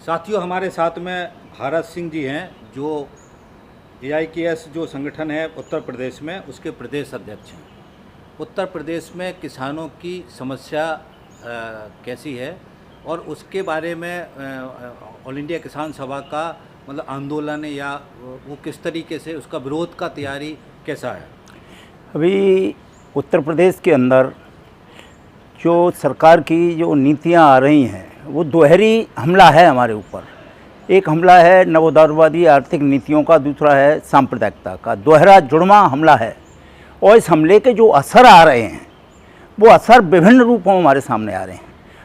साथियों, हमारे साथ में भारत सिंह जी हैं जो AIKS जो संगठन है उत्तर प्रदेश में, उसके प्रदेश अध्यक्ष हैं। उत्तर प्रदेश में किसानों की समस्या कैसी है और उसके बारे में ऑल इंडिया किसान सभा का मतलब आंदोलन या वो किस तरीके से उसका विरोध का तैयारी कैसा है? अभी उत्तर प्रदेश के अंदर जो सरकार की जो नीतियां आ रही हैं वो दोहरी हमला है हमारे ऊपर। एक हमला है नवोदारवादी आर्थिक नीतियों का, दूसरा है सांप्रदायिकता का, दोहरा जुड़वा हमला है। और इस हमले के जो असर आ रहे हैं वो असर विभिन्न रूपों में हमारे सामने आ रहे हैं।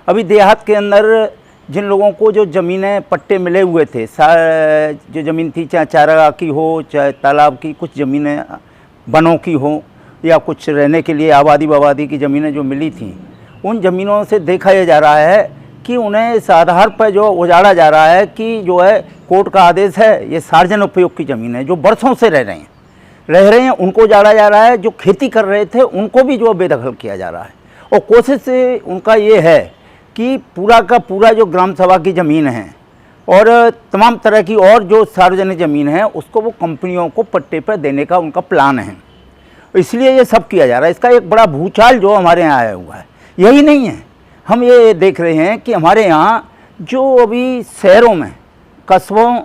अभी देहात के अंदर जिन लोगों को जो ज़मीनें पट्टे मिले हुए थे, जो ज़मीन थी चाहे चारागाह की हो चाहे तालाब की, कुछ ज़मीनें वनों की हो या कुछ रहने के लिए आबादी की ज़मीनें जो मिली थी, उन ज़मीनों से देखा यह जा रहा है कि उन्हें इस आधार पर जो उजाड़ा जा रहा है कि जो है कोर्ट का आदेश है, ये सार्वजनिक उपयोग की ज़मीन है, जो बरसों से रह रहे हैं उनको उजाड़ा जा रहा है। जो खेती कर रहे थे उनको भी जो बेदखल किया जा रहा है। और कोशिश से उनका ये है कि पूरा का पूरा जो ग्राम सभा की ज़मीन है और तमाम तरह की और जो सार्वजनिक ज़मीन है उसको वो कंपनियों को पट्टे पर देने का उनका प्लान है। इसलिए ये सब किया जा रहा है। इसका एक बड़ा भूचाल जो हमारे यहाँ आया हुआ है। यही नहीं है, हम ये देख रहे हैं कि हमारे यहाँ जो अभी शहरों में, कस्बों,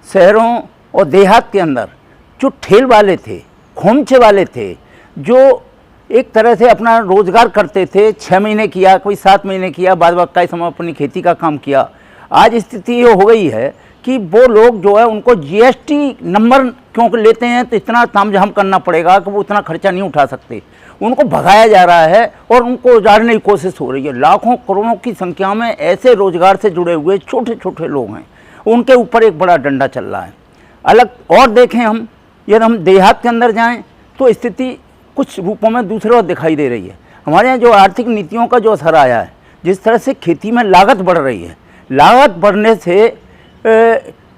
शहरों और देहात के अंदर जो ठेल वाले थे, खोमचे वाले थे, जो एक तरह से अपना रोज़गार करते थे, 6 महीने किया, कोई 7 महीने किया, बाद बाकी समय अपनी खेती का काम किया। आज स्थिति ये हो गई है कि वो लोग जो है उनको GST नंबर क्योंकि लेते हैं तो इतना तामझाम करना पड़ेगा कि वो उतना खर्चा नहीं उठा सकते। उनको भगाया जा रहा है और उनको उजाड़ने की कोशिश हो रही है। लाखों करोड़ों की संख्या में ऐसे रोजगार से जुड़े हुए छोटे छोटे लोग हैं, उनके ऊपर एक बड़ा डंडा चल रहा है। अलग और देखें हम, यदि हम देहात के अंदर जाएं तो स्थिति कुछ रूपों में दूसरे और दिखाई दे रही है। हमारे यहाँ जो आर्थिक नीतियों का जो असर आया है, जिस तरह से खेती में लागत बढ़ रही है, लागत बढ़ने से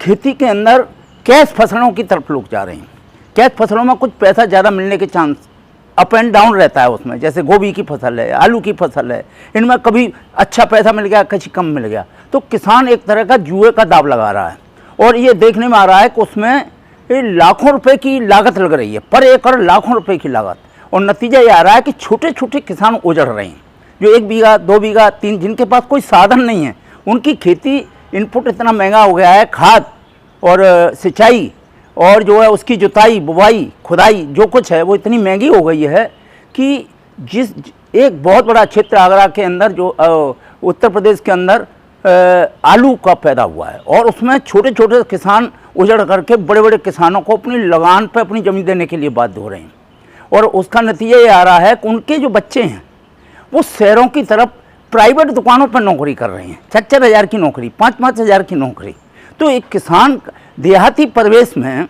खेती के अंदर कैश फसलों की तरफ लोग जा रहे हैं। कैश फसलों में कुछ पैसा ज़्यादा मिलने के चांस अप एंड डाउन रहता है उसमें, जैसे गोभी की फसल है, आलू की फसल है, इनमें कभी अच्छा पैसा मिल गया, कभी कम मिल गया। तो किसान एक तरह का जुए का दाव लगा रहा है और ये देखने में आ रहा है कि उसमें लाखों रुपए की लागत लग रही है, पर एकड़ लाखों रुपए की लागत। और नतीजा ये आ रहा है कि छोटे छोटे किसान उजड़ रहे हैं, जो 1 बीघा 2 बीघा 3, जिनके पास कोई साधन नहीं है। उनकी खेती इनपुट इतना महंगा हो गया है, खाद और सिंचाई और जो है उसकी जुताई, बुवाई, खुदाई जो कुछ है वो इतनी महंगी हो गई है कि जिस एक बहुत बड़ा क्षेत्र आगरा के अंदर जो उत्तर प्रदेश के अंदर आलू का पैदा हुआ है और उसमें छोटे छोटे किसान उजड़ करके बड़े बड़े किसानों को अपनी लगान पर अपनी ज़मीन देने के लिए बाध्य हो रहे हैं। और उसका नतीजा ये आ रहा है कि उनके जो बच्चे हैं वो शहरों की तरफ प्राइवेट दुकानों पर नौकरी कर रहे हैं, 4-4 हज़ार की नौकरी, 5-5 हज़ार की नौकरी। तो एक किसान देहाती परिवेश में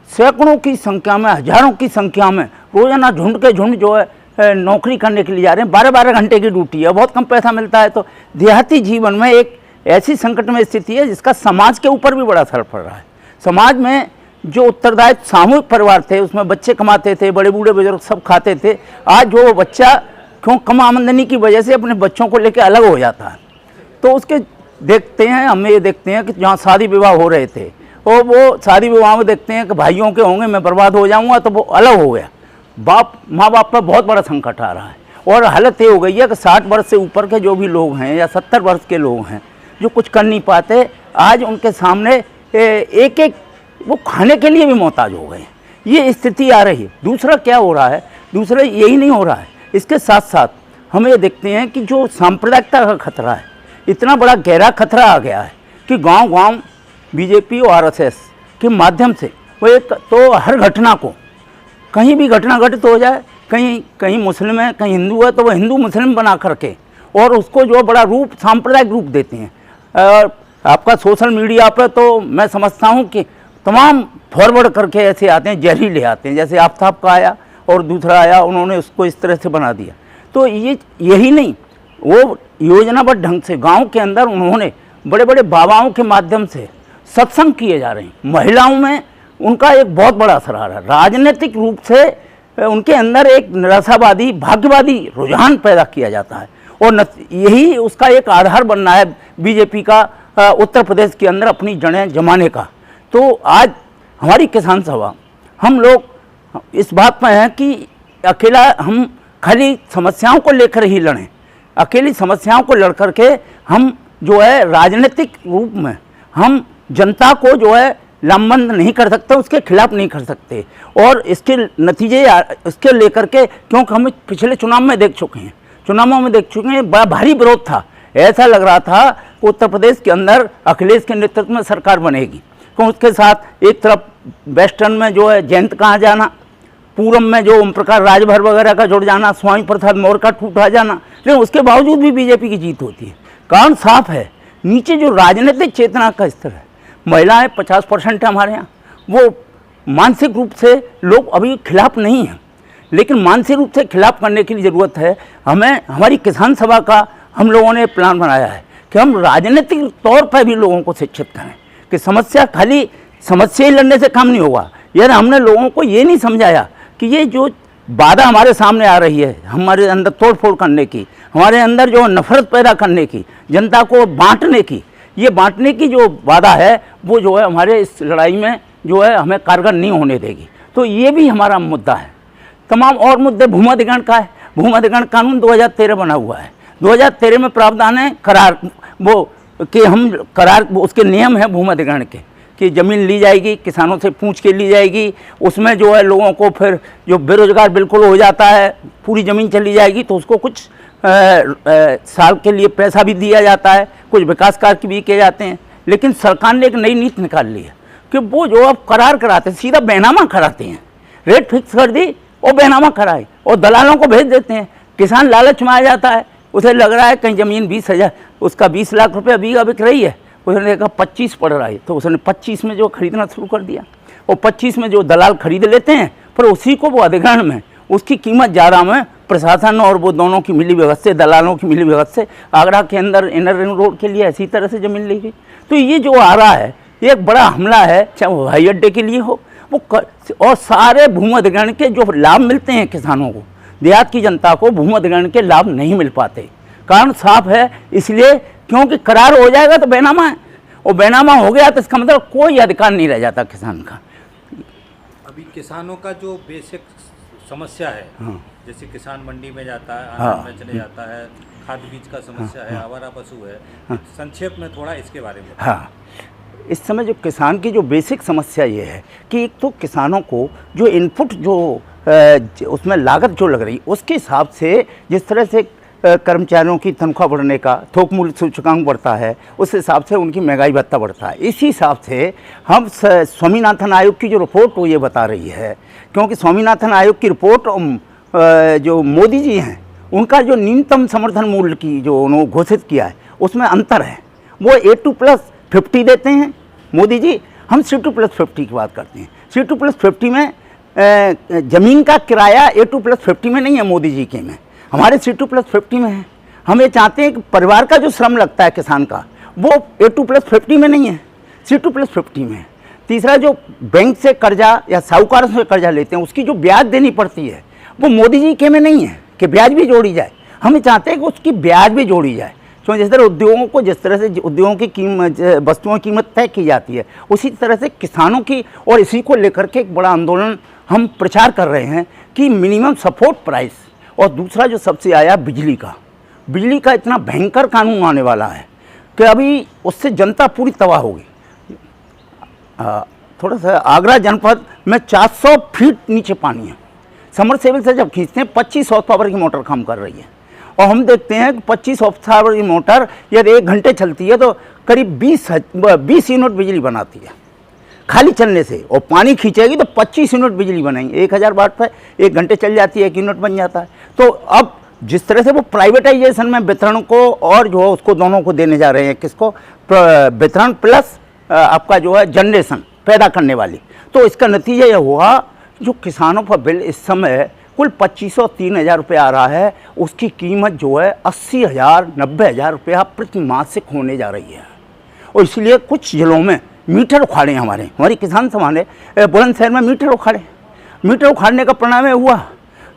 सैकड़ों की संख्या में, हज़ारों की संख्या में रोज़ाना झुंड के झुंड जो है नौकरी करने के लिए जा रहे हैं। 12-12 घंटे की ड्यूटी है, बहुत कम पैसा मिलता है। तो देहाती जीवन में एक ऐसी संकट में स्थिति है जिसका समाज के ऊपर भी बड़ा असर पड़ रहा है। समाज में जो उत्तरदायित्व सामूहिक परिवार थे, उसमें बच्चे कमाते थे, बड़े बूढ़े बुजुर्ग सब खाते थे। आज वो बच्चा क्यों कम आमदनी की वजह से अपने बच्चों को लेकर अलग हो जाता है। तो उसके देखते हैं, हम ये देखते हैं कि जहाँ शादी विवाह हो रहे थे और वो शादी विवाह में देखते हैं कि भाइयों के होंगे, मैं बर्बाद हो जाऊंगा, तो वो अलग हो गया। माँ बाप पर बहुत बड़ा संकट आ रहा है। और हालत ये हो गई है कि 60 वर्ष से ऊपर के जो भी लोग हैं या 70 वर्ष के लोग हैं जो कुछ कर नहीं पाते, आज उनके सामने एक एक वो खाने के लिए भी मोहताज हो गए। ये स्थिति आ रही है। दूसरा क्या हो रहा है, दूसरा यही नहीं हो रहा है, इसके साथ साथ हम ये देखते हैं कि जो सांप्रदायिकता का खतरा है, इतना बड़ा गहरा खतरा आ गया है कि गांव-गांव बीजेपी और RSS के माध्यम से वो एक तो हर घटना को, कहीं भी घटना घटित हो जाए, कहीं मुस्लिम है कहीं हिंदू है, तो वो हिंदू मुस्लिम बना करके और उसको जो बड़ा रूप सांप्रदायिक रूप देते हैं। आपका सोशल मीडिया पर तो मैं समझता हूँ कि तमाम फॉरवर्ड करके ऐसे आते हैं, जहरीले आते हैं, जैसे आफ्ताब का आया और दूसरा आया, उन्होंने उसको इस तरह से बना दिया। तो यही नहीं, वो योजनाबद्ध ढंग से गांव के अंदर उन्होंने बड़े बड़े बाबाओं के माध्यम से सत्संग किए जा रहे हैं। महिलाओं में उनका एक बहुत बड़ा असर आ रहा है। राजनीतिक रूप से उनके अंदर एक निराशावादी, भाग्यवादी रुझान पैदा किया जाता है और यही उसका एक आधार बनना है बीजेपी का उत्तर प्रदेश के अंदर अपनी जड़ें जमाने का। तो आज हमारी किसान सभा, हम लोग इस बात पर हैं कि अकेला हम खाली समस्याओं को लेकर ही लड़ें, अकेली समस्याओं को लड़ कर के हम जो है राजनीतिक रूप में हम जनता को जो है लामबंद नहीं कर सकते, उसके खिलाफ नहीं कर सकते। और इसके नतीजे इसके लेकर के, क्योंकि हम पिछले चुनाव में देख चुके हैं, चुनावों में देख चुके हैं, बड़ा भारी विरोध था। ऐसा लग रहा था कि उत्तर प्रदेश के अंदर अखिलेश के नेतृत्व में सरकार बनेगी, क्योंकि उसके साथ एक तरफ वेस्टर्न में जो है जयंत कहाँ जाना, पूरब में जो ओम प्रकाश राजभर वगैरह का जुड़ जाना, स्वामी प्रसाद मौर्य का टूटा जाना, लेकिन उसके बावजूद भी बीजेपी की जीत होती है। कारण साफ है, नीचे जो राजनीतिक चेतना का स्तर है, महिलाएं 50% है हमारे यहाँ, वो मानसिक रूप से लोग अभी खिलाफ नहीं हैं, लेकिन मानसिक रूप से खिलाफ करने की ज़रूरत है। हमें हमारी किसान सभा का हम लोगों ने प्लान बनाया है कि हम राजनीतिक तौर पर भी लोगों को शिक्षित करें कि समस्या खाली समस्या ही लड़ने से काम नहीं होगा। यार हमने लोगों को ये नहीं समझाया कि ये जो बाधा हमारे सामने आ रही है, हमारे अंदर तोड़फोड़ करने की, हमारे अंदर जो नफरत पैदा करने की, जनता को बांटने की, ये बांटने की जो बाधा है वो जो है हमारे इस लड़ाई में जो है हमें कारगर नहीं होने देगी। तो ये भी हमारा मुद्दा है। तमाम और मुद्दे, भूमि अधिग्रहण का है, भूमि अधिग्रहण कानून 2013 बना हुआ है, 2013 में प्रावधान है करार वो कि हम करार उसके नियम हैं भूमि अधिग्रहण के कि ज़मीन ली जाएगी, किसानों से पूछ के ली जाएगी, उसमें जो है लोगों को फिर जो बेरोजगार बिल्कुल हो जाता है, पूरी ज़मीन चली जाएगी तो उसको कुछ साल के लिए पैसा भी दिया जाता है, कुछ विकास कार्य भी किए जाते हैं। लेकिन सरकार ने एक नई नीति निकाल ली है कि वो जो अब करार कराते हैं, सीधा बैनामा कराते हैं, रेट फिक्स कर दी और बैनामा कराए और दलालों को भेज देते हैं। किसान लालच में आ जाता है, उसे लग रहा है कहीं ज़मीन 20,000, उसका 20 लाख रुपये बीघा बिक रही है, उसने देखा 25 पड़ रहा है तो उसने 25 में जो खरीदना शुरू कर दिया और 25 में जो दलाल खरीद लेते हैं, पर उसी को वो अधिग्रहण में उसकी कीमत ज़्यादा में प्रशासन और वो दोनों की मिली भगत से, दलालों की मिली भगत से आगरा के अंदर इनर रिंग रोड के लिए ऐसी तरह से ज़मीन ली गई। तो ये जो आ रहा है ये एक बड़ा हमला है, चाहे वो हवाई अड्डे के लिए हो वो और सारे भूमि अधिग्रहण के जो लाभ मिलते हैं किसानों को, देहात की जनता को भूमि अधिग्रहण के लाभ नहीं मिल पाते। कारण साफ है, इसलिए क्योंकि करार हो जाएगा तो बैनामा है, और बैनामा हो गया तो इसका मतलब कोई अधिकार नहीं रह जाता किसान का। अभी किसानों का जो बेसिक समस्या है, हाँ, जैसे किसान मंडी में जाता है, हाँ, अनाज बेचने जाता है, खाद बीज का समस्या है, आवारा पशु है, संक्षेप में थोड़ा इसके बारे में। हाँ, इस समय जो किसान की जो बेसिक समस्या ये है कि एक तो किसानों को जो इनपुट जो उसमें लागत जो लग रही उसके हिसाब से, जिस तरह से कर्मचारियों की तनख्वाह बढ़ने का थोक मूल्य सूचकांक बढ़ता है, उस हिसाब से उनकी महंगाई भत्ता बढ़ता है। इसी हिसाब से हम स्वामीनाथन आयोग की जो रिपोर्ट वो ये बता रही है, क्योंकि स्वामीनाथन आयोग की रिपोर्ट जो मोदी जी हैं उनका जो न्यूनतम समर्थन मूल्य की जो उन्होंने घोषित किया है उसमें अंतर है। वो A2+50 देते हैं मोदी जी, हम C2+50 की बात करते हैं। C2+50 में ज़मीन का किराया A2+50 में नहीं है मोदी जी के में, हमारे C2+50 में है। हम ये चाहते हैं कि परिवार का जो श्रम लगता है किसान का वो A2+50 में नहीं है, C2+50 में है। तीसरा, जो बैंक से कर्जा या साहूकारों से कर्जा लेते हैं उसकी जो ब्याज देनी पड़ती है वो मोदी जी के में नहीं है कि ब्याज भी जोड़ी जाए। हम चाहते हैं कि उसकी ब्याज भी जोड़ी जाए। तो जिस तरह उद्योगों को, जिस तरह से उद्योगों की कीमत, वस्तुओं की कीमत तय की जाती है, उसी तरह से किसानों की, और इसी को लेकर के एक बड़ा आंदोलन हम प्रचार कर रहे हैं कि मिनिमम सपोर्ट प्राइस। और दूसरा जो सबसे आया बिजली का इतना भयंकर कानून आने वाला है कि अभी उससे जनता पूरी तबाह होगी। थोड़ा सा आगरा जनपद में 400 फीट नीचे पानी है, समरसेबल से जब खींचते हैं 25 हॉर्स पावर की मोटर काम कर रही है, और हम देखते हैं कि 25 हॉर्स पावर की मोटर यदि 1 घंटे चलती है तो करीब 20 यूनिट बिजली बनाती है खाली चलने से, और पानी खींचेगी तो 25 यूनिट बिजली बनाएंगे। 1000 वाट पर 1 घंटे चल जाती है, 1 यूनिट बन जाता है। तो अब जिस तरह से वो प्राइवेटाइजेशन में वितरण को और जो है उसको दोनों को देने जा रहे हैं, किसको, वितरण प्लस आपका जो है जनरेशन पैदा करने वाली, तो इसका नतीजा यह हुआ जो किसानों का बिल इस समय कुल 2503,000 रुपये आ रहा है, उसकी कीमत जो है 80,000 90,000 रुपया प्रति मासिक होने जा रही है। और इसलिए कुछ जिलों में मीटर उखाड़े हमारी किसान सभा ने बुलंदशहर में मीटर उखाड़ने का परिणाम हुआ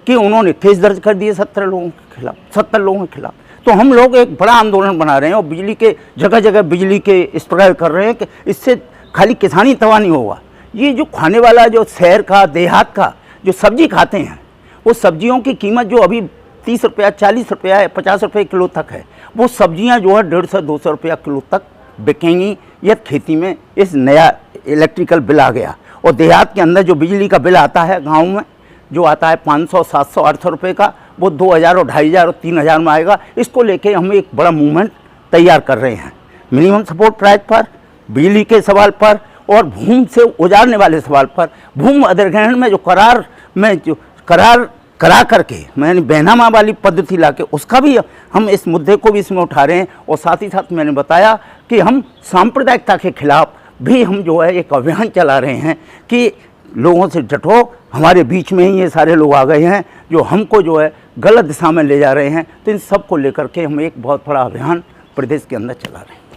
कि उन्होंने केस दर्ज कर दिए 70 लोगों के खिलाफ। तो हम लोग एक बड़ा आंदोलन बना रहे हैं और बिजली के जगह जगह बिजली के स्प्रे कर रहे हैं कि इससे खाली किसानी तबाह नहीं होगा। ये जो खाने वाला जो शहर का देहात का जो सब्जी खाते हैं, वो सब्जियों की कीमत जो अभी 30 रुपया 40 रुपया 50 रुपये किलो तक है, वो सब्जियां जो है 150-200 रुपया किलो तक बिकेंगी। यह खेती में इस नया इलेक्ट्रिकल बिल आ गया और देहात के अंदर जो बिजली का बिल आता है गाँव में जो आता है 500, 700, 800 रुपये का, वो 2000 और 2500 और 3000 में आएगा। इसको लेके हम एक बड़ा मूवमेंट तैयार कर रहे हैं मिनिमम सपोर्ट प्राइस पर, बिजली के सवाल पर और भूमि से उजाड़ने वाले सवाल पर। भूमि अधिग्रहण में जो करार करा करके मैंने बैनामा वाली पद्धति लाके उसका भी हम इस मुद्दे को भी इसमें उठा रहे हैं। और साथ ही साथ मैंने बताया कि हम सांप्रदायिकता के खिलाफ भी हम जो है एक अभियान चला रहे हैं कि लोगों से डटो। हमारे बीच में ही ये सारे लोग आ गए हैं जो हमको जो है गलत दिशा में ले जा रहे हैं। तो इन सब को लेकर के हम एक बहुत बड़ा अभियान प्रदेश के अंदर चला रहे हैं।